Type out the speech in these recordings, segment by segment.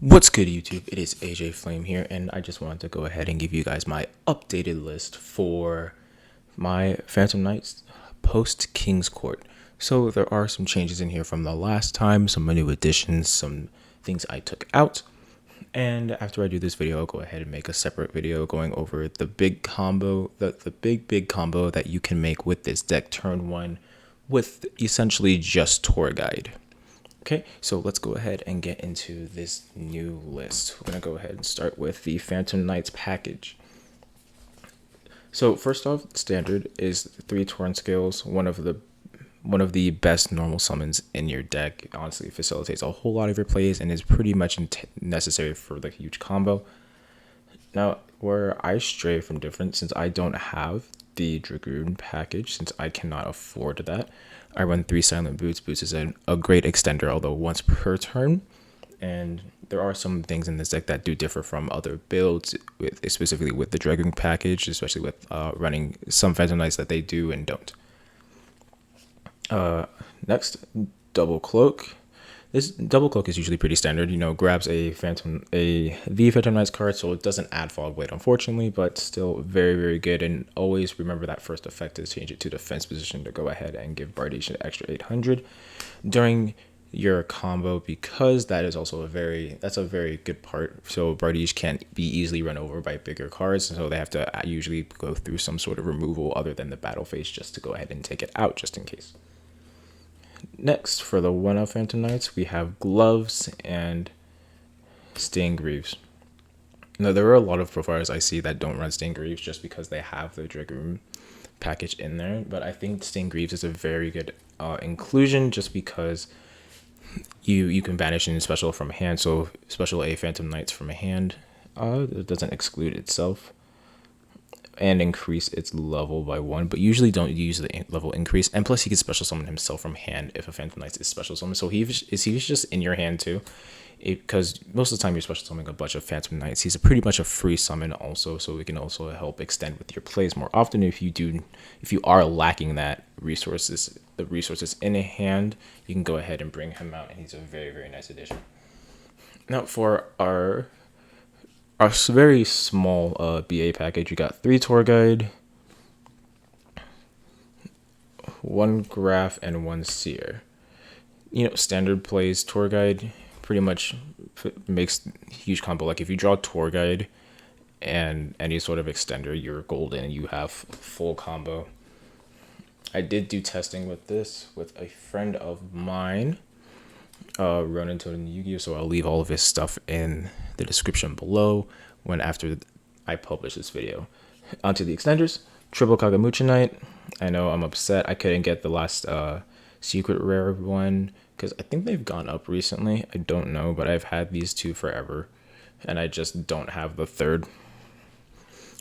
What's good, YouTube? It is AJ Flame here, and I just wanted to go ahead and give you guys my updated list for my Phantom Knights post King's Court. So there are some changes in here from the last time, some new additions, some things I took out. And after I do this video, I'll go ahead and make a separate video going over the big combo, the big combo that you can make with this deck turn one with essentially just Tour Guide. Okay, so let's go ahead and get into this new list. We're going to go ahead and start with the Phantom Knights package. So first off, standard is 3 Torrent Scales, one of the best normal summons in your deck. Honestly, facilitates a whole lot of your plays and is pretty much necessary for the huge combo. Now, where I stray from different, since I don't have the Dragoon package, since I cannot afford that, I run 3 Silent Boots. Boots is a great extender, although once per turn. And there are some things in this deck that do differ from other builds, specifically with the Dragoon package, especially with running some Phantom Knights that they do and don't. Next, Double Cloak. This Double Cloak is usually pretty standard, grabs the Phantom Knights card, so it doesn't add Fog Blade, unfortunately, but still very, very good. And always remember that first effect is change it to defense position to go ahead and give Bardiche an extra 800 during your combo, because that is also a very good part. So Bardiche can't be easily run over by bigger cards, so they have to usually go through some sort of removal other than the battle phase just to go ahead and take it out just in case. Next, for the 1-of Phantom Knights, we have Gloves and Stained Greaves. Now, there are a lot of profiles I see that don't run Stained Greaves just because they have the Dragoon package in there, but I think Stained Greaves is a very good inclusion just because you can banish in special from hand, so special a Phantom Knights from a hand. It doesn't exclude itself and increase its level by 1, but usually don't use the level increase. And plus, he can special summon himself from hand if a Phantom Knight is special summon. So he's just in your hand too, because most of the time you're special summoning a bunch of Phantom Knights. He's pretty much a free summon also, so it can also help extend with your plays more often if you are lacking the resources in a hand. You can go ahead and bring him out, and he's a very, very nice addition. Now for our very small BA package, you got 3 Tour Guide, 1 Graph, and 1 Seer. Standard plays Tour Guide pretty much makes huge combo. Like if you draw Tour Guide and any sort of extender, you're golden and you have full combo. I did do testing with this with a friend of mine, Ronan Totem Yu-Gi-Oh, so I'll leave all of his stuff in the description below after I publish this video. Onto the extenders. Triple Kagamucha Knight. I know I'm upset I couldn't get the last secret rare one because I think they've gone up recently. I don't know, but I've had these 2 forever and I just don't have the 3rd.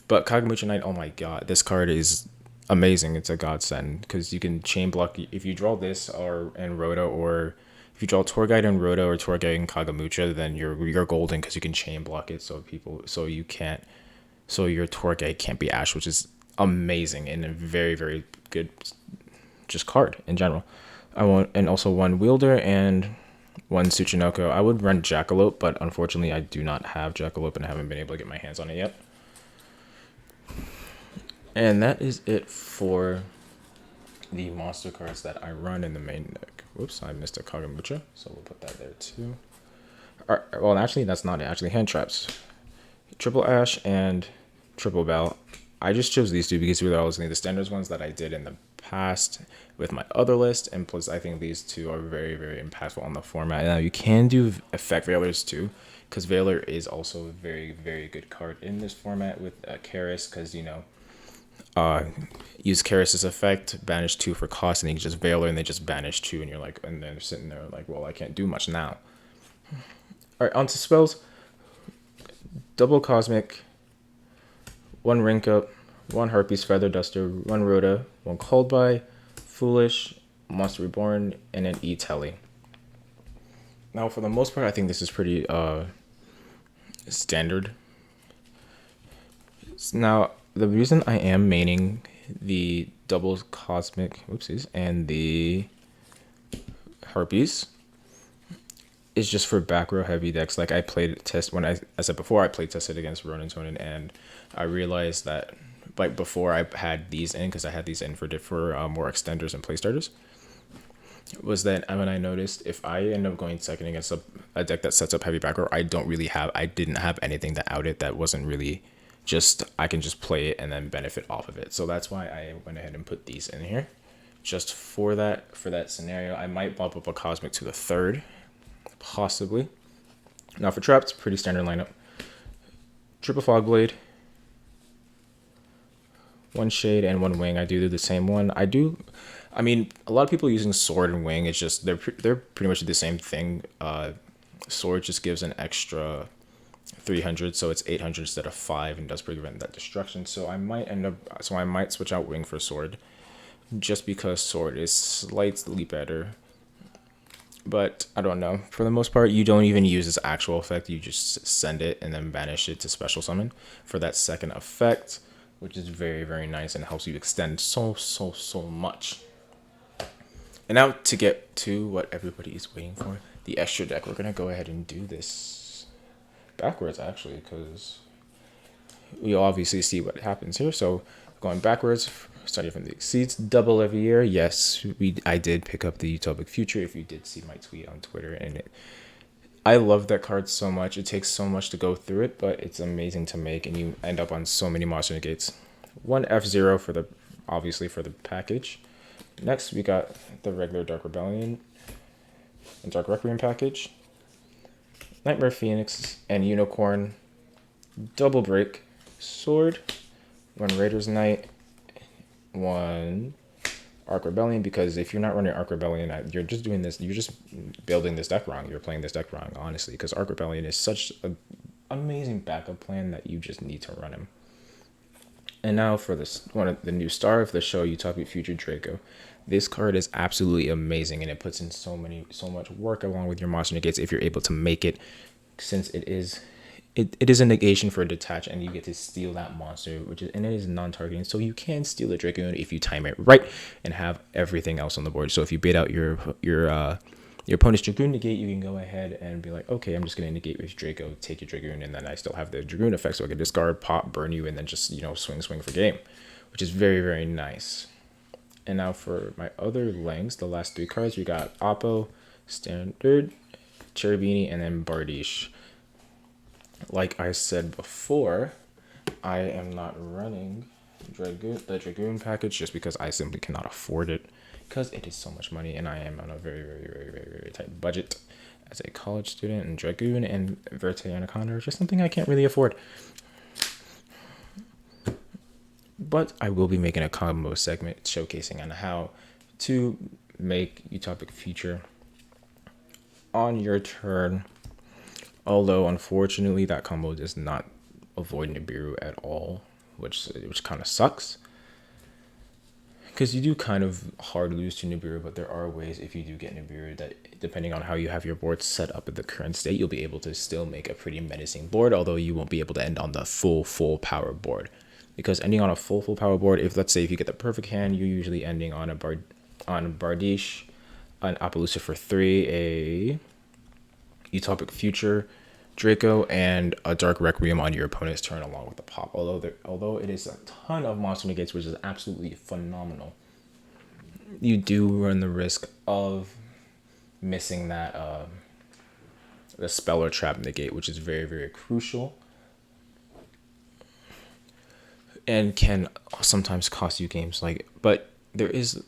But Kagamucha Knight, oh my god, this card is amazing. It's a godsend because you can chain block if you draw this and Rhoda, or if you draw Tour Guide and Rhoda or Tour Guide and Kagamucha, then you're golden because you can chain block it, so your Tour Guide can't be Ash, which is amazing and a very, very good just card in general. And also 1 Wielder and 1 Tsuchinoko. I would run Jackalope, but unfortunately I do not have Jackalope and I haven't been able to get my hands on it yet. And that is it for the monster cards that I run in the main deck. Whoops, I missed a Kagamucha, so we'll put that there too. Alright, well, actually, that's not it. Actually, hand traps. Triple Ash and Triple Bell. I just chose these 2 because they're always the standards ones that I did in the past with my other list, and plus I think these 2 are very, very impactful on the format. Now, you can do Effect Veilers too, because Veiler is also a very, very good card in this format with Karis, because, use Karis' effect, banish 2 for cost, and you can just Veiler and they just banish 2, and and they're sitting there like, well, I can't do much now. Alright, onto spells. Double Cosmic, 1 Rank Up, 1 Harpy's Feather Duster, 1 Rhoda, 1 Called By, Foolish, Monster Reborn, and an E-Telly. Now, for the most part, I think this is pretty standard. Now, the reason I am maining the double cosmic, and the harpies is just for back row heavy decks. Like I played test when I said before, I played tested against Ronin Tonin, and I realized that like before I had these in, because I had these in for more extenders and play starters, was that when I noticed if I end up going second against a deck that sets up heavy back row, I didn't have anything that out it that wasn't really just, I can just play it and then benefit off of it. So that's why I went ahead and put these in here just for that scenario. I might bump up a Cosmic to the third, possibly. Now for traps, pretty standard lineup. Triple Fog Blade, one Shade and one Wing. I do the same one. I mean, a lot of people using Sword and Wing, it's just they're pretty much the same thing. Sword just gives an extra 300, so it's 800 instead of 5, and does prevent that destruction. So I might switch out Wing for Sword, just because Sword is slightly better. But I don't know. For the most part, you don't even use this actual effect. You just send it and then banish it to special summon for that second effect, which is very, very nice and helps you extend so much. And now to get to what everybody is waiting for, the extra deck. We're going to go ahead and do this backwards, actually, because we obviously see what happens here. So going backwards, starting from the Exceeds, double every year. Yes, I did pick up the Utopic Future, if you did see my tweet on Twitter. And I love that card so much. It takes so much to go through it, but it's amazing to make, and you end up on so many monster negates. One F0 for the package. Next, we got the regular Dark Rebellion and Dark Requiem package. Nightmare Phoenix and Unicorn. Double Break. Sword. One Raiders Knight. One Arc Rebellion, because if you're not running Arc Rebellion, you're just doing this, you're just building this deck wrong. You're playing this deck wrong, honestly, because Arc Rebellion is such an amazing backup plan that you just need to run him. And now for this one of the new star of the show, Utopic Future Draco. This card is absolutely amazing, and it puts in so much work along with your monster negates if you're able to make it, since it is a negation for a detach, and you get to steal that monster, and it is non-targeting, so you can steal the Dracoon if you time it right and have everything else on the board. So if you bait out your opponent's Dragoon negate, you can go ahead and be like, okay, I'm just going to negate with Draco, take your Dragoon, and then I still have the Dragoon effect, so I can discard, pop, burn you, and then just, swing for game, which is very, very nice. And now for my other lengths, the last 3 cards, we got Oppo, Standard, Cherubini, and then Bardiche. Like I said before, I am not running the Dragoon package just because I simply cannot afford it, because it is so much money, and I am on a very, very, very, very, very tight budget as a college student, and Dragoon and Verte Anaconda are just something I can't really afford. But I will be making a combo segment showcasing on how to make Utopic Future on your turn. Although, unfortunately, that combo does not avoid Nibiru at all, which kind of sucks. Because you do kind of hard lose to Nibiru, but there are ways, if you do get Nibiru, that depending on how you have your board set up at the current state, you'll be able to still make a pretty menacing board, although you won't be able to end on the full power board. Because ending on a full power board, let's say if you get the perfect hand, you're usually ending on Bardiche, an Appaloosa for 3, a Utopic Future, Draco, and a Dark Requiem on your opponent's turn along with the pop. Although it is a ton of monster negates, which is absolutely phenomenal, you do run the risk of missing that the spell or trap negate, which is very, very crucial and can sometimes cost you games. But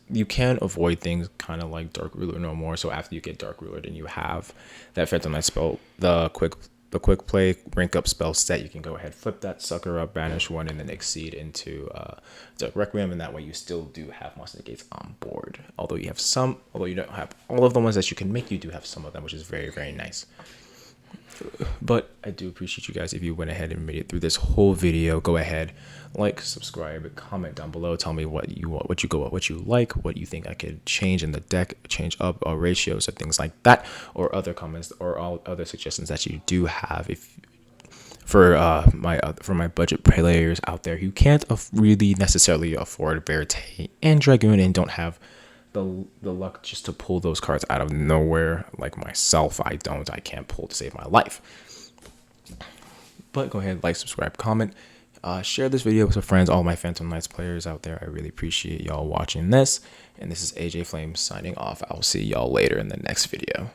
you can avoid things kind of like Dark Ruler no more. So after you get Dark Ruler, then you have that Phantom Knight spell, the quick play rank up spell set. You can go ahead, flip that sucker up, banish one, and then exceed into Dark Requiem, and that way you still do have monster negates on board. Although you don't have all of the ones that you can make, you do have some of them, which is very, very nice. But I do appreciate you guys if you went ahead and made it through this whole video. Go ahead, like, subscribe, comment down below. Tell me what you like, what you think I could change in the deck, change up ratios or things like that, or other comments or all other suggestions that you do have. For my budget players out there who can't really necessarily afford Verte and Dragoon and don't have the luck just to pull those cards out of nowhere. Like myself, I can't pull to save my life. But go ahead, like, subscribe, comment, share this video with some friends, all my Phantom Knights players out there. I really appreciate y'all watching this. And this is AJ Flames signing off. I'll see y'all later in the next video.